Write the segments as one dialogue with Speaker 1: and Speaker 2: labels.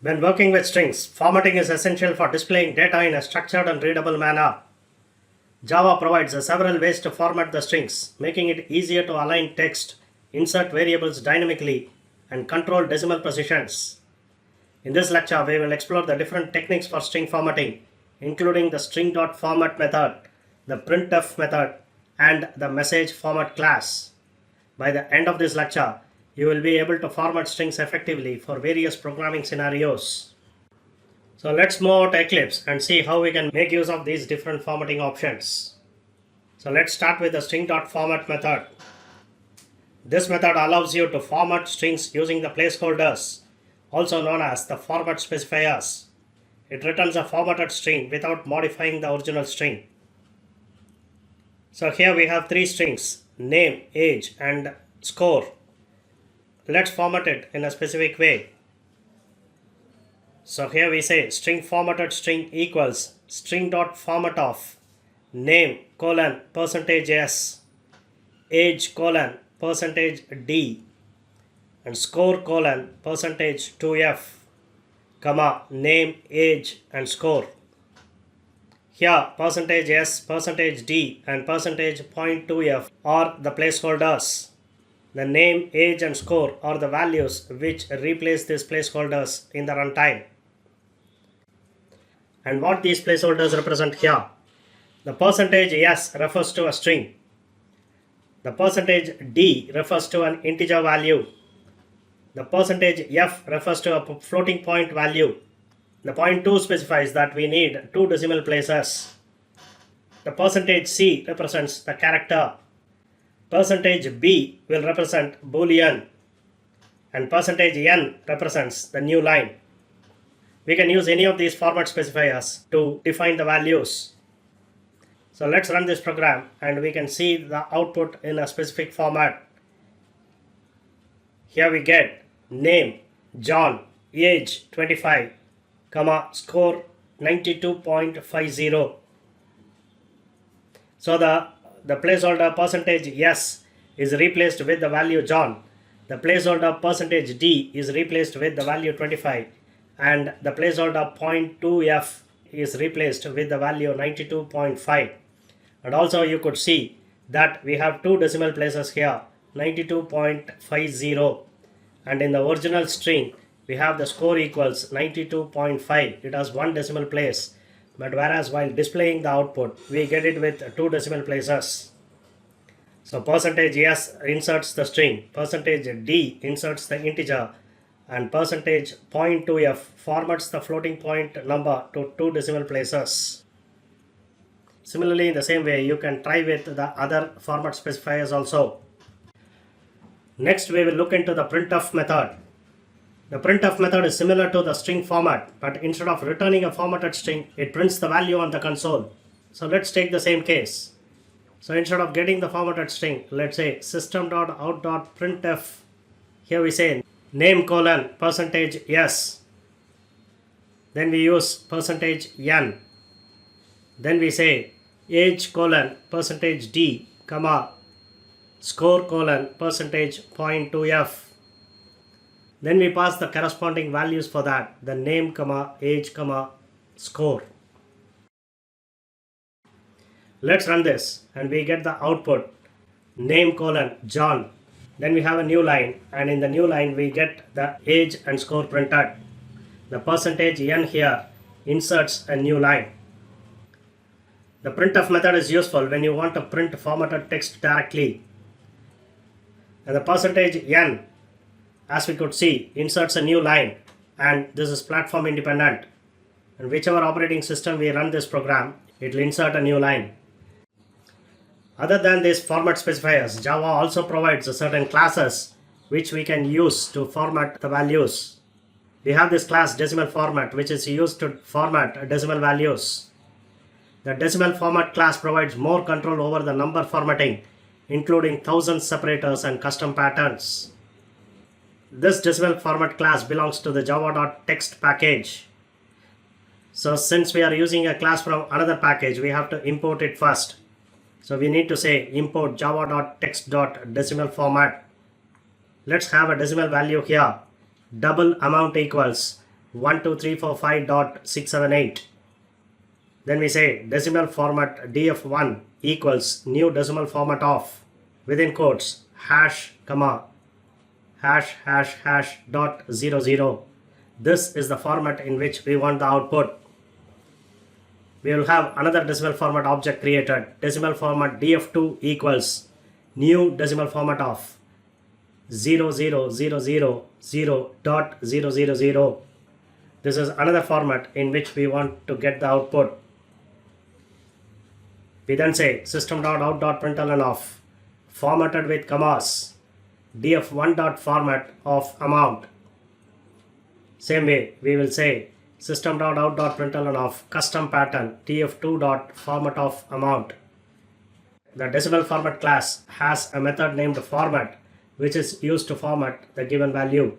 Speaker 1: When working with strings, formatting is essential for displaying data in a structured and readable manner. Java provides several ways to format the strings, making it easier to align text, insert variables dynamically, and control decimal precisions. In this lecture, we will explore the different techniques for string formatting, including the string.format method, the printf method, and the MessageFormat class. By the end of this lecture, you will be able to format strings effectively for various programming scenarios. So let's move out Eclipse and see how we can make use of these different formatting options. So let's start with the string.format method. This method allows you to format strings using the placeholders, also known as the format specifiers. It returns a formatted string without modifying the original string. So here we have three strings: name, age, and score. Let's format it in a specific way. So here we say string formatted string equals string.format of name colon %s, age colon %d, and score colon %2f, comma name, age, and score. Here %s, %d, and %.2f are the placeholders. The name, age, and score are the values which replace these placeholders in the runtime. And what these placeholders represent here? The %s refers to a string. The %d refers to an integer value. The %f refers to a floating point value. The .2 specifies that we need 2 decimal places. The %c represents the character. %b will represent Boolean, and %n represents the new line. We can use any of these format specifiers to define the values. So let's run this program and we can see the output in a specific format. Here we get name John, age 25, comma score 92.50. So the placeholder %s is replaced with the value John. The placeholder %d is replaced with the value 25, and the placeholder .2f is replaced with the value 92.5. And also you could see that we have 2 decimal places here, 92.50, and in the original string we have the score equals 92.5. It has 1 decimal place, but whereas while displaying the output we get it with 2 decimal places. So %s inserts the string, %d inserts the integer, and %.2f formats the floating point number to 2 decimal places. Similarly, in the same way, you can try with the other format specifiers also. Next, we will look into the printf method. The printf method is similar to the string format, but instead of returning a formatted string, it prints the value on the console. So let's take the same case. So instead of getting the formatted string, let's say system.out.printf. Here we say name colon %s. Then we use %n. Then we say age colon %d, comma score colon %.2f. Then we pass the corresponding values for that, the name, comma age, comma score. Let's run this and we get the output name colon John. Then we have a new line, and in the new line we get the age and score printed. The %n here inserts a new line. The printf method is useful when you want to print formatted text directly. And the %n, as we could see, inserts a new line, and this is platform independent. And whichever operating system we run this program, it will insert a new line. Other than these format specifiers, Java also provides certain classes which we can use to format the values. We have this class DecimalFormat, which is used to format decimal values. The DecimalFormat class provides more control over the number formatting, including thousands separators and custom patterns. This DecimalFormat class belongs to the java.text package. So since we are using a class from another package, we have to import it first. So we need to say import java.text.decimalFormat. Let's have a decimal value here. Double amount equals 12345.678. Then we say decimal format df1 equals new decimal format of, within quotes, hash comma hash hash hash dot 00. This is the format in which we want the output. We will have another decimal format object created. Decimal format df2 equals new decimal format of 00000.000. This is another format in which we want to get the output. We then say system.out.println of, formatted with commas, df1.format of amount. Same way we will say system.out.println of custom pattern df2.format of amount. The decimal format class has a method named format, which is used to format the given value,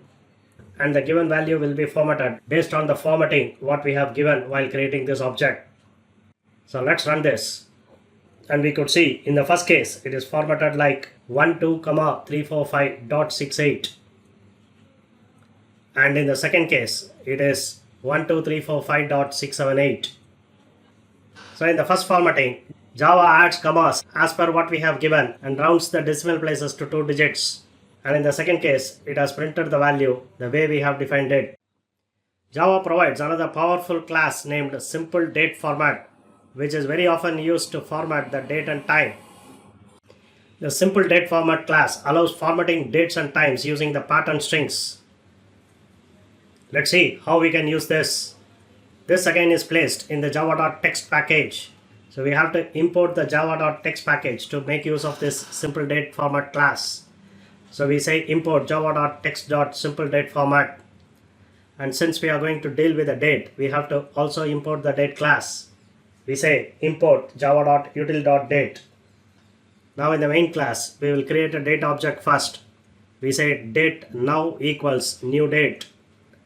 Speaker 1: and the given value will be formatted based on the formatting what we have given while creating this object. So let's run this, and we could see in the first case it is formatted like 12,345.68, and in the second case it is 12345.678. So in the first formatting, Java adds commas as per what we have given and rounds the decimal places to 2 digits. And in the second case, it has printed the value the way we have defined it. Java provides another powerful class named SimpleDateFormat, which is very often used to format the date and time. The SimpleDateFormat class allows formatting dates and times using the pattern strings. Let's see how we can use this. This again is placed in the java.text package. So we have to import the java.text package to make use of this SimpleDateFormat class. So we say import java.text.SimpleDateFormat. And since we are going to deal with the date, we have to also import the date class. We say import java.util.date. Now in the main class, we will create a date object first. We say date now equals new date.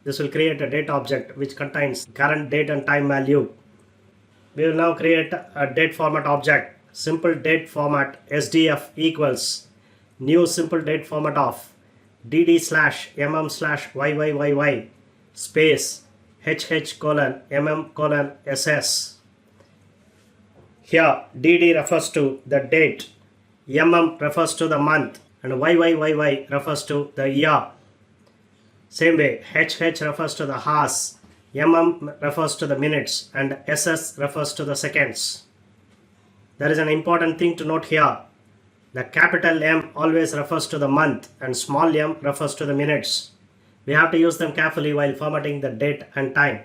Speaker 1: This will create a date object which contains current date and time value. We will now create a date format object. SimpleDateFormat SDF equals new SimpleDateFormat of dd/mm/yyyy space hh:/mm:/ss. Here dd refers to the date, mm refers to the month, and yyyy refers to the year. Same way, hh refers to the hours, mm refers to the minutes, and ss refers to the seconds. There is an important thing to note here. The capital M always refers to the month and small m refers to the minutes. We have to use them carefully while formatting the date and time.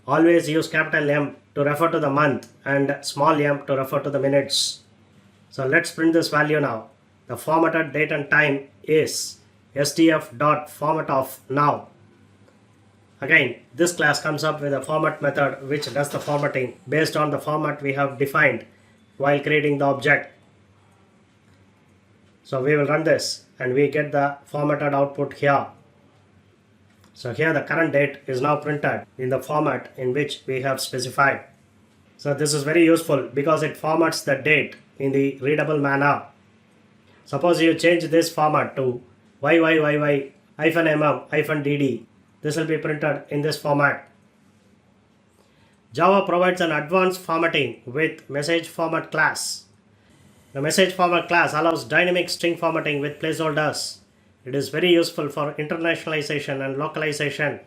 Speaker 1: Always use capital M to refer to the month and small m to refer to the minutes. So let's print this value now. The formatted date and time is sdf.format of now. Again, this class comes up with a format method which does the formatting based on the format we have defined while creating the object. So we will run this and we get the formatted output here. So here the current date is now printed in the format in which we have specified. So this is very useful because it formats the date in the readable manner. Suppose you change this format to yyyy-mm-dd. This will be printed in this format. Java provides an advanced formatting with MessageFormat class. The MessageFormat class allows dynamic string formatting with placeholders. It is very useful for internationalization and localization.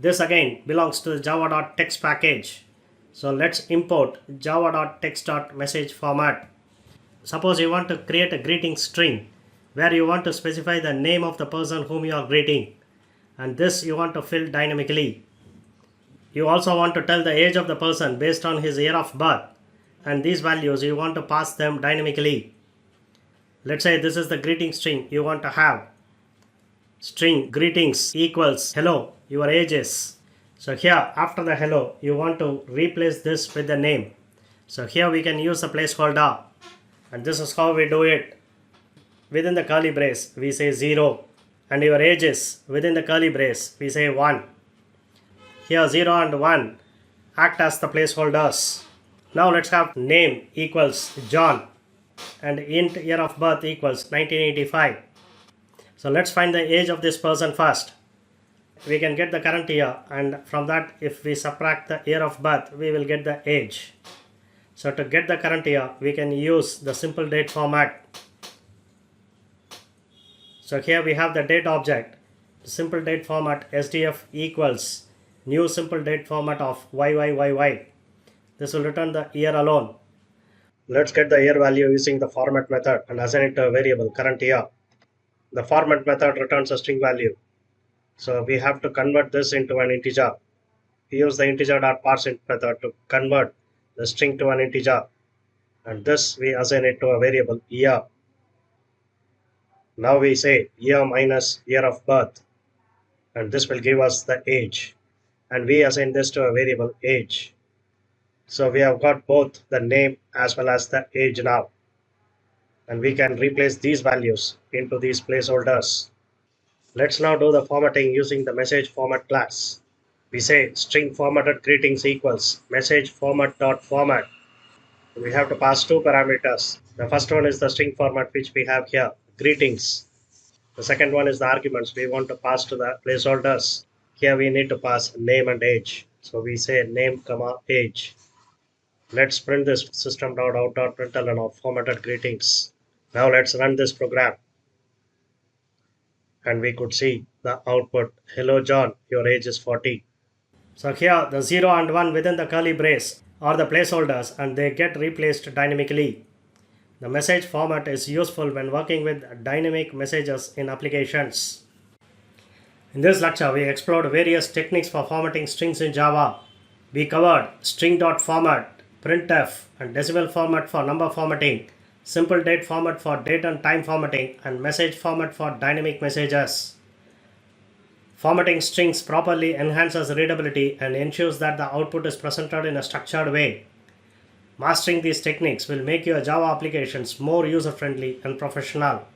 Speaker 1: This again belongs to the java.text package. So let's import java.text.MessageFormat. Suppose you want to create a greeting string where you want to specify the name of the person whom you are greeting, and this you want to fill dynamically. You also want to tell the age of the person based on his year of birth, and these values you want to pass them dynamically. Let's say this is the greeting string you want to have. String greetings equals hello, your age is. So here after the hello you want to replace this with the name. So here we can use a placeholder, and this is how we do it. Within the curly brace we say 0, and your age is within the curly brace we say 1. Here 0 and 1 act as the placeholders. Now let's have name equals John and int year of birth equals 1985. So let's find the age of this person first. we can get the current year, and from that if we subtract the year of birth we will get the age. So to get the current year we can use the simple date format. So here we have the date object. The simple date format SDF equals new simple date format of YYYY. This will return the year alone. Let's get the year value using the format method and assign it to a variable current year. The format method returns a string value. So we have to convert this into an integer. We use the integer.parseInt method to convert the string to an integer. And this we assign it to a variable year. Now we say year minus year of birth. And this will give us the age. And we assign this to a variable age. So we have got both the name as well as the age now. And we can replace these values into these placeholders. Let's now do the formatting using the MessageFormat class. We say string formatted greetings equals MessageFormat.format. We have to pass two parameters. The first one is the string format which we have here, greetings. The second one is the arguments we want to pass to the placeholders. Here we need to pass name and age. So we say name, age. Let's print this system.out.println of formatted greetings. Now let's run this program. And we could see the output, hello John, your age is 40. So here the 0 and 1 within the curly brace are the placeholders and they get replaced dynamically. The message format is useful when working with dynamic messages in applications. In this lecture, we explored various techniques for formatting strings in Java. We covered string.format, printf, and decimal format for number formatting, simple date format for date and time formatting, and message format for dynamic messages. Formatting strings properly enhances readability and ensures that the output is presented in a structured way. Mastering these techniques will make your Java applications more user-friendly and professional.